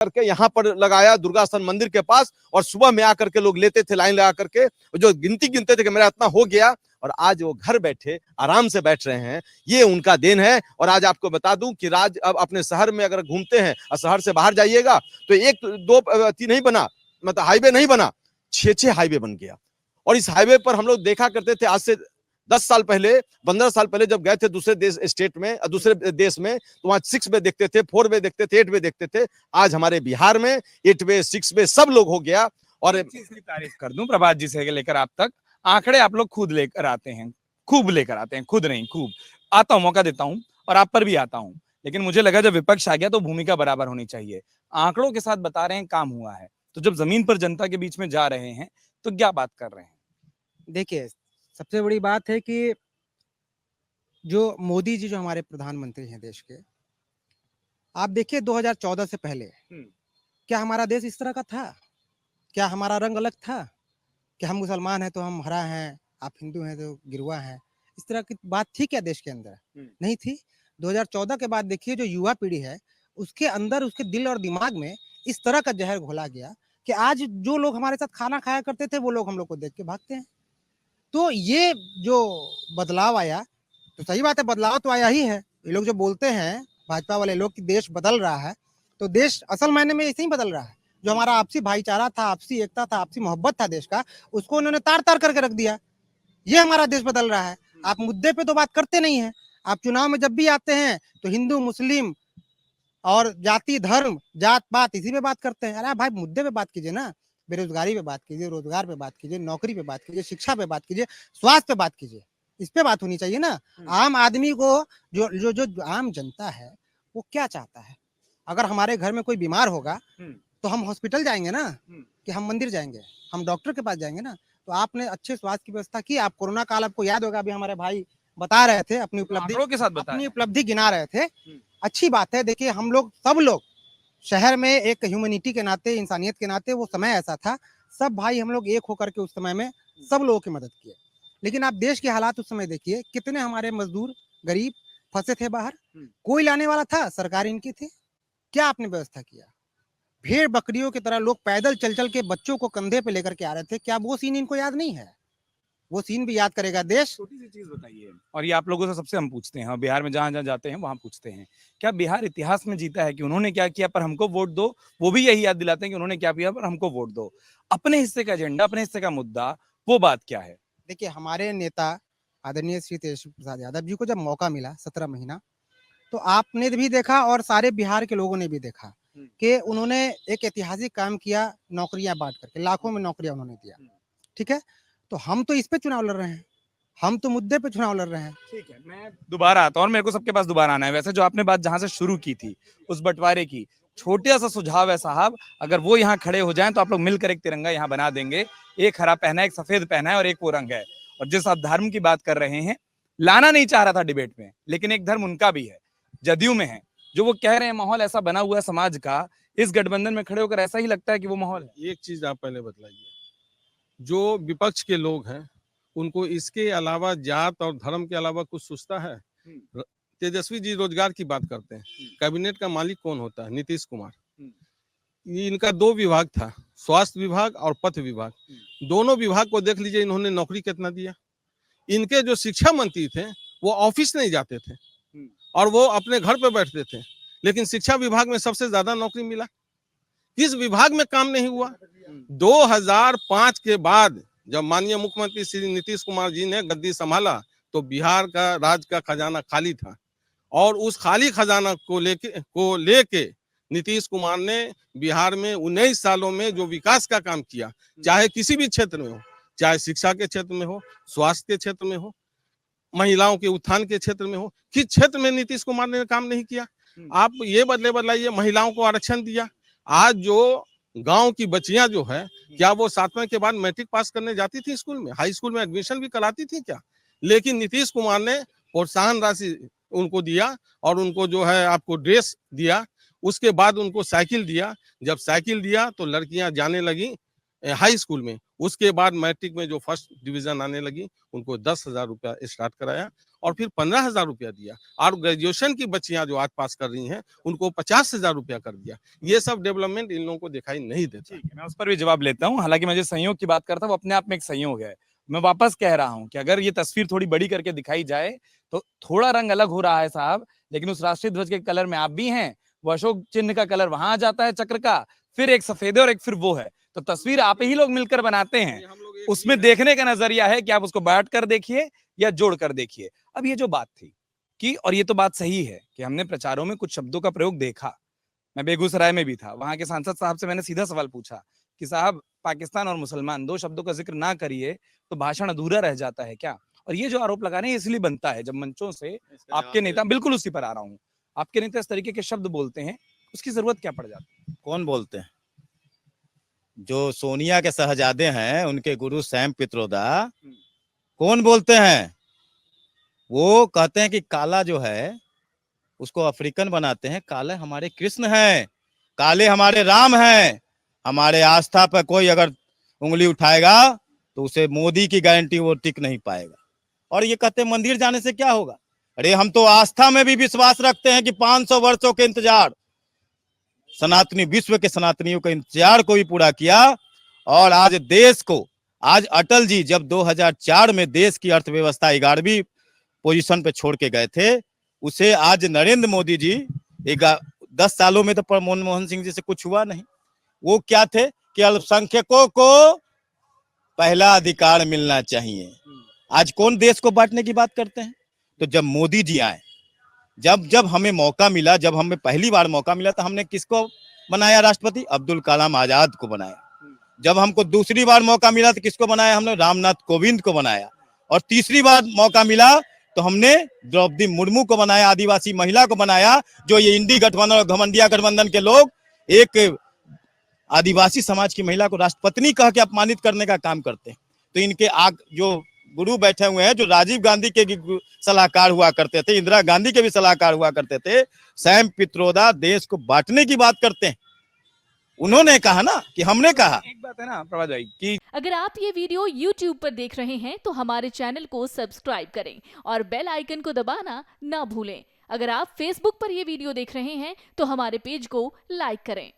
करके यहाँ पर लगाया दुर्गा स्थान मंदिर के पास, और सुबह में आकर के लोग लेते थे लाइन लगा करके, जो गिनती गिनते थे कि मेरा इतना हो गया, और आज वो घर बैठे आराम से बैठ रहे हैं। ये उनका देन है। और आज आपको बता दूं कि अब अपने शहर में अगर घूमते हैं और शहर से बाहर जाइएगा तो एक दो नहीं बना, मतलब हाईवे नहीं बना, 6 हाईवे बन गया। और इस हाईवे पर हम लोग देखा करते थे आज से 10 साल पहले, 15 साल पहले जब गए थे दूसरे देश स्टेट में, दूसरे देश में, तो वहां 6 वे देखते थे, 4 वे देखते थे, 8 वे देखते थे। आज हमारे बिहार में 8 वे 6 वे सब लोग हो गया। और एक चीज की तारीफ कर दूं, प्रभात जी से लेकर आप तक आंकड़े आप लोग खुद लेकर आते हैं, खूब लेकर आते हैं, खुद नहीं खूब आता हूं, मौका देता हूं और आप पर भी आता हूं, लेकिन मुझे लगा जब विपक्ष आ गया तो भूमिका बराबर होनी चाहिए। आंकड़ों के साथ बता रहे हैं काम हुआ है, तो जब जमीन पर जनता के बीच में जा रहे हैं तो क्या बात कर रहे हैं? देखिए, सबसे बड़ी बात है कि जो मोदी जी जो हमारे प्रधानमंत्री हैं देश के, आप देखिए 2014 से पहले क्या हमारा देश इस तरह का था? क्या हमारा रंग अलग था? कि हम मुसलमान हैं तो हम हरा हैं, आप हिंदू हैं तो गिरुआ हैं, इस तरह की बात थी क्या देश के अंदर? नहीं थी। 2014 के बाद देखिए जो युवा पीढ़ी है, उसके अंदर, उसके दिल और दिमाग में इस तरह का जहर घोला गया कि आज जो लोग हमारे साथ खाना खाया करते थे, वो लोग हम लोग को देख के भागते हैं। तो ये जो बदलाव आया, तो सही बात है, बदलाव तो आया ही है। ये लोग जो बोलते हैं भाजपा वाले लोग कि देश बदल रहा है, तो देश असल मायने में ऐसे ही बदल रहा है। जो हमारा आपसी भाईचारा था, आपसी एकता था, आपसी मोहब्बत था देश का, उसको उन्होंने तार-तार करके रख दिया। ये हमारा देश बदल रहा है। आप मुद्दे पे तो बात करते नहीं हैं। आप चुनाव में जब भी आते हैं तो हिंदू, मुस्लिम और जाति, धर्म, जात-पात इसी पे बात करते हैं। अरे भाई मुद्दे पे बात कीजिए ना। बेरोजगारी पे बात कीजिए, रोजगार पे बात कीजिए, नौकरी पे बात कीजिए, शिक्षा पे बात कीजिए, स्वास्थ्य पे बात कीजिए। इस पे बात होनी चाहिए ना। आम आदमी को जो आम जनता है, वो क्या चाहता है? अगर हमारे घर में कोई बीमार होगा तो हम हॉस्पिटल जाएंगे ना, कि हम मंदिर जाएंगे, हम डॉक्टर के पास जाएंगे ना। तो आपने अच्छे स्वास्थ्य की व्यवस्था की। आप कोरोना काल, आपको याद होगा, अभी हमारे भाई बता रहे थे अपनी उपलब्धि गिना रहे थे। अच्छी बात है। देखिए हम लोग, सब लोग शहर में एक ह्यूमैनिटी के नाते, इंसानियत के नाते, वो समय ऐसा था, सब भाई हम लोग एक होकर के उस समय में सब लोगों की मदद किए। लेकिन आप देश के हालात उस समय देखिए, कितने हमारे मजदूर गरीब फंसे थे बाहर। कोई लाने वाला था? सरकार इनकी थी। क्या आपने व्यवस्था किया? भेड़ बकरियों की तरह लोग पैदल चल चल के बच्चों को कंधे पे लेकर के आ रहे थे। क्या वो सीन इनको याद नहीं है? वो सीन भी याद करेगा देश। छोटी सी चीज बताइए, और ये आप लोगों से सबसे हम पूछते हैं, और बिहार में जहां जहां जाते हैं वहां पूछते हैं, क्या बिहार इतिहास में जीता है कि उन्होंने क्या किया पर हमको वोट दो? वो भी यही याद दिलाते हैं कि उन्होंने क्या किया पर हमको वोट दो। अपने हिस्से का एजेंडा, अपने हिस्से का मुद्दा, वो बात क्या है? देखिए हमारे नेता आदरणीय श्री तेजस्वी प्रसाद यादव जी को जब मौका मिला 17 महीना, तो आपने भी देखा और सारे बिहार के लोगों ने भी देखा कि उन्होंने एक ऐतिहासिक काम किया, नौकरियां बांट करके लाखों में नौकरियां उन्होंने दिया। ठीक है, तो हम तो इस पे चुनाव लड़ रहे हैं, हम तो मुद्दे पे चुनाव लड़ रहे हैं। ठीक है, मैं दोबारा आता हूँ और मेरे को सबके पास दोबारा आना है। वैसे जो आपने बात जहां से शुरू की थी, उस बंटवारे की, छोटा सा सुझाव है साहब, अगर वो यहाँ खड़े हो जाएं तो आप लोग मिलकर एक तिरंगा यहाँ बना देंगे। एक हरा पहना है, एक सफेद पहना है और एक वो रंग है। और जिस आप धर्म की बात कर रहे हैं, लाना नहीं चाह रहा था डिबेट में, लेकिन एक धर्म उनका भी है, जदयू में है, जो वो कह रहे हैं माहौल ऐसा बना हुआ है समाज का, इस गठबंधन में खड़े होकर ऐसा ही लगता है कि वो माहौल है। एक चीज आप पहले बतलाइए, जो विपक्ष के लोग हैं उनको इसके अलावा, जात और धर्म के अलावा कुछ सोचता है? तेजस्वी जी रोजगार की बात करते हैं, कैबिनेट का मालिक कौन होता है? नीतीश कुमार। ये इनका 2 विभाग था, स्वास्थ्य विभाग और पथ विभाग। दोनों विभाग को देख लीजिए, इन्होंने नौकरी कितना दिया। इनके जो शिक्षा मंत्री थे वो ऑफिस नहीं जाते थे और वो अपने घर पे बैठते थे, लेकिन शिक्षा विभाग में सबसे ज्यादा नौकरी मिला। किस विभाग में काम नहीं हुआ? 2005 के बाद जब माननीय मुख्यमंत्री श्री नीतीश कुमार जी ने गद्दी संभाला तो बिहार का राज्य का खजाना खाली था, और उस खाली खजाना को लेके नीतीश कुमार ने बिहार में 19 सालों में जो विकास का काम किया, चाहे किसी भी क्षेत्र में हो, चाहे शिक्षा के क्षेत्र में हो, स्वास्थ्य के क्षेत्र में हो, महिलाओं के उत्थान के क्षेत्र में हो, किस क्षेत्र में नीतीश कुमार ने काम नहीं किया? आप ये बदलाइए, महिलाओं को आरक्षण दिया। आज जो गांव की बच्चियां जो है, क्या वो 7वें के बाद मैट्रिक पास करने जाती थी स्कूल में? हाई स्कूल में एडमिशन भी कराती थी क्या? लेकिन नीतीश कुमार ने प्रोत्साहन राशि उनको दिया और उनको जो है आपको ड्रेस दिया, उसके बाद उनको साइकिल दिया। जब साइकिल दिया तो लड़कियां जाने लगी हाई स्कूल में, उसके बाद मैट्रिक में जो फर्स्ट डिवीजन आने लगी उनको 10,000 रुपया स्टार्ट कराया और फिर 15,000 रुपया दिया। और ग्रेजुएशन की बच्चियां जो आज पास कर रही हैं उनको 50,000 रुपया कर दिया। ये सब डेवलपमेंट इन लोगों को दिखाई नहीं देता। ठीक है, मैं उस पर भी जवाब लेता हूँ। हालांकि मैं जो संयोग की बात करता हूँ वो अपने आप में एक संयोग है। मैं वापस कह रहा हूँ कि अगर ये तस्वीर थोड़ी बड़ी करके दिखाई जाए तो थोड़ा रंग अलग हो रहा है साहब, लेकिन उस राष्ट्रीय ध्वज के कलर में आप भी हैं, वो अशोक चिन्ह का कलर वहां आ जाता है चक्र का, फिर एक सफेद और एक फिर वो है, तो तस्वीर आप ही लोग मिलकर बनाते हैं। उसमें देखने का नजरिया है कि आप उसको बांट कर देखिए या जोड़ कर देखिए। अब ये जो बात थी कि, और ये तो बात सही है कि हमने प्रचारों में कुछ शब्दों का प्रयोग देखा। मैं बेगूसराय में भी था, वहां के सांसद साहब से मैंने सीधा सवाल पूछा कि साहब पाकिस्तान और मुसलमान दो शब्दों का जिक्र ना करिए तो भाषण अधूरा रह जाता है क्या? और ये जो आरोप लगा रहे हैं इसलिए बनता है जब मंचों से आपके नेता, बिल्कुल उसी पर आ रहा हूँ, आपके नेता इस तरीके के शब्द बोलते हैं, उसकी जरूरत क्या पड़ जाती है? कौन बोलते हैं? जो सोनिया के शहजादे हैं उनके गुरु सैम पित्रोदा कौन बोलते हैं? वो कहते हैं कि काला जो है उसको अफ्रीकन बनाते हैं, काले हमारे कृष्ण हैं, काले हमारे राम हैं। हमारे आस्था पर कोई अगर उंगली उठाएगा तो उसे मोदी की गारंटी वो टिक नहीं पाएगा। और ये कहते हैं मंदिर जाने से क्या होगा? अरे हम तो आस्था में भी विश्वास रखते हैं कि 500 वर्षों के इंतजार, सनातनी विश्व के सनातनियों का इंतजार को भी पूरा किया। और आज देश को, आज अटल जी जब 2004 में देश की अर्थव्यवस्था 11वीं पोजीशन पे छोड़ के गए थे, उसे आज नरेंद्र मोदी जी 10 सालों में तो मनमोहन सिंह जी से कुछ हुआ नहीं। वो क्या थे कि अल्पसंख्यकों को पहला अधिकार मिलना चाहिए। आज कौन देश को बांटने की बात करते हैं? तो जब मोदी जी आए, जब हमें मौका मिला, जब हमें पहली बार मौका मिला तो हमने किसको बनाया राष्ट्रपति? अब्दुल कलाम आजाद को बनाया। जब हमको दूसरी बार मौका मिला तो किसको बनाया? हमने रामनाथ कोविंद को बनाया। और तीसरी बार मौका मिला तो हमने द्रौपदी मुर्मू को बनाया, आदिवासी महिला को बनाया। जो ये इंडी गठबंधन और घमंडिया गठबंधन के लोग एक आदिवासी समाज की महिला को राष्ट्रपति कह के अपमानित करने का काम करते हैं। तो इनके जो गुरु बैठे हुए हैं, जो राजीव गांधी के सलाहकार हुआ करते थे, इंदिरा गांधी के भी सलाहकार हुआ करते थे, सैम पित्रोदा देश को बांटने की बात करते हैं। उन्होंने कहा ना कि हमने कहा। एक बात है ना प्रभा जी कि अगर आप ये वीडियो YouTube पर देख रहे हैं तो हमारे चैनल को सब्सक्राइब करें और बेल आइकन को दबाना ना भूलें। अगर आप Facebook पर ये वीडियो देख रहे हैं तो हमारे पेज को लाइक करें।